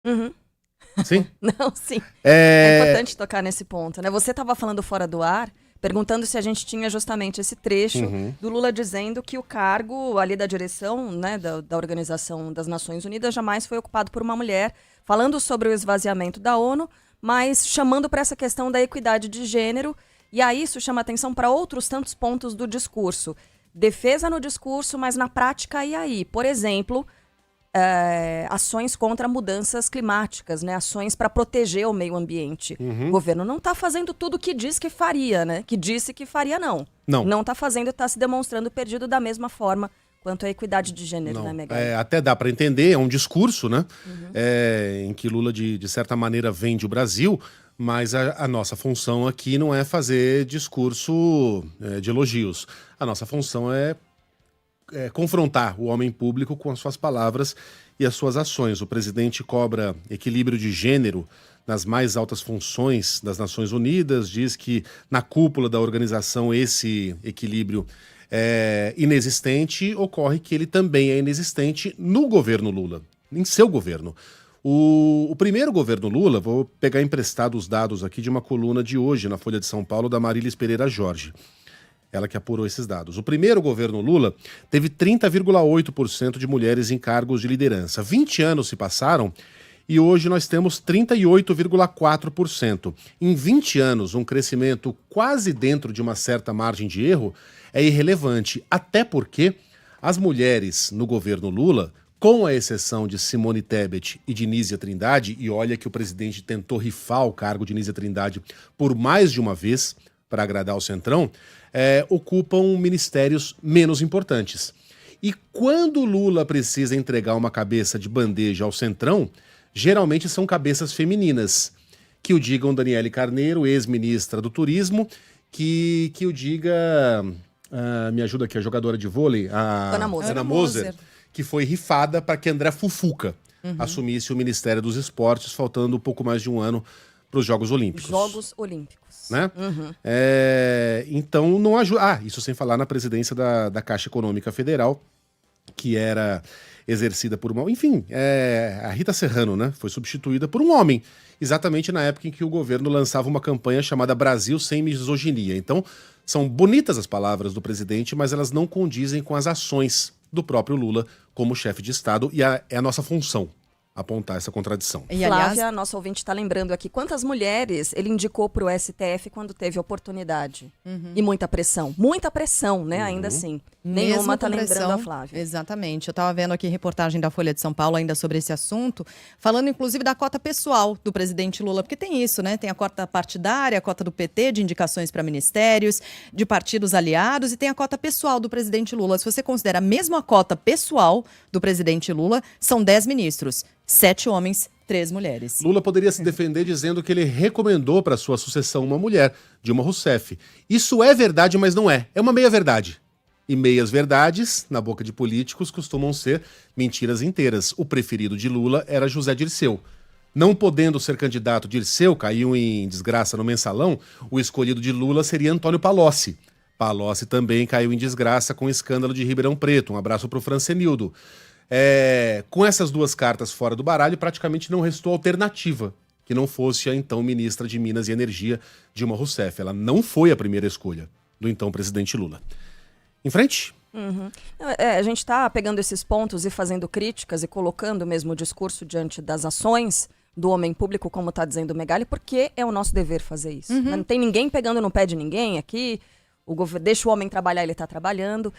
Uhum. Sim? Não, sim. É É... importante tocar nesse ponto, né? Você estava falando fora do ar, perguntando se a gente tinha justamente esse trecho Uhum. do Lula dizendo que o cargo ali da direção, né, da Organização das Nações Unidas jamais foi ocupado por uma mulher, falando sobre o esvaziamento da ONU, mas chamando para essa questão da equidade de gênero. E aí isso chama atenção para outros tantos pontos do discurso. Defesa no discurso, mas na prática, e aí? Por exemplo, ações contra mudanças climáticas, né? Ações para proteger o meio ambiente. O governo não está fazendo tudo o que diz que faria, né? Que disse que faria, não. Não. Não está fazendo e está se demonstrando perdido da mesma forma quanto à equidade de gênero, Não. né, Megali? Até dá para entender, é um discurso, né? Em que Lula, de certa maneira, vende o Brasil, mas a nossa função aqui não é fazer discurso de elogios. A nossa função é confrontar o homem público com as suas palavras e as suas ações. O presidente cobra equilíbrio de gênero nas mais altas funções das Nações Unidas, diz que na cúpula da organização esse equilíbrio é inexistente, ocorre que ele também é inexistente no governo Lula, em seu governo. O primeiro governo Lula, vou pegar emprestado os dados aqui de uma coluna de hoje na Folha de São Paulo da Marílis Pereira Jorge. Ela que apurou esses dados. O primeiro governo Lula teve 30,8% de mulheres em cargos de liderança. 20 anos se passaram e hoje nós temos 38,4%. Em 20 anos, um crescimento quase dentro de uma certa margem de erro é irrelevante, até porque as mulheres no governo Lula, com a exceção de Simone Tebet e de Nízia Trindade, e olha que o presidente tentou rifar o cargo de Nízia Trindade por mais de uma vez para agradar o Centrão, ocupam ministérios menos importantes. E quando Lula precisa entregar uma cabeça de bandeja ao Centrão, geralmente são cabeças femininas. Que o digam Daniele Carneiro, ex-ministra do Turismo, que o diga... me ajuda aqui, a jogadora de vôlei, a Ana Moser, que foi rifada para que André Fufuca assumisse o Ministério dos Esportes, faltando um pouco mais de um ano para os Jogos Olímpicos. Jogos Olímpicos. Né? Então não ajuda. Isso sem falar na presidência da Caixa Econômica Federal, que era exercida por uma... Enfim, a Rita Serrano, né? Foi substituída por um homem, exatamente na época em que o governo lançava uma campanha chamada Brasil Sem Misoginia. Então, são bonitas as palavras do presidente, mas elas não condizem com as ações do próprio Lula como chefe de Estado, e é a nossa função apontar essa contradição. E, aliás, Flávia, nossa ouvinte está lembrando aqui, quantas mulheres ele indicou para o STF quando teve oportunidade? E muita pressão, né, ainda assim. Nenhuma está lembrando a Flávia. Exatamente, eu estava vendo aqui reportagem da Folha de São Paulo ainda sobre esse assunto, falando inclusive da cota pessoal do presidente Lula, porque tem isso, né, tem a cota partidária, a cota do PT de indicações para ministérios, de partidos aliados, e tem a cota pessoal do presidente Lula. Se você considera a mesma cota pessoal do presidente Lula, são 10 ministros. 7 homens, 3 mulheres. Lula poderia se defender dizendo que ele recomendou para sua sucessão uma mulher, Dilma Rousseff. Isso é verdade, mas não é. É uma meia-verdade. E meias-verdades, na boca de políticos, costumam ser mentiras inteiras. O preferido de Lula era José Dirceu. Não podendo ser candidato, Dirceu caiu em desgraça no Mensalão, o escolhido de Lula seria Antônio Palocci. Palocci também caiu em desgraça com o escândalo de Ribeirão Preto. Um abraço para o Francenildo. Com essas duas cartas fora do baralho, praticamente não restou alternativa que não fosse a então ministra de Minas e Energia, Dilma Rousseff. Ela não foi a primeira escolha do então presidente Lula. Em frente? A gente está pegando esses pontos e fazendo críticas e colocando mesmo o discurso diante das ações do homem público, como está dizendo o Megali, porque é o nosso dever fazer isso. Não tem ninguém pegando no pé de ninguém aqui. Deixa o homem trabalhar, ele está trabalhando.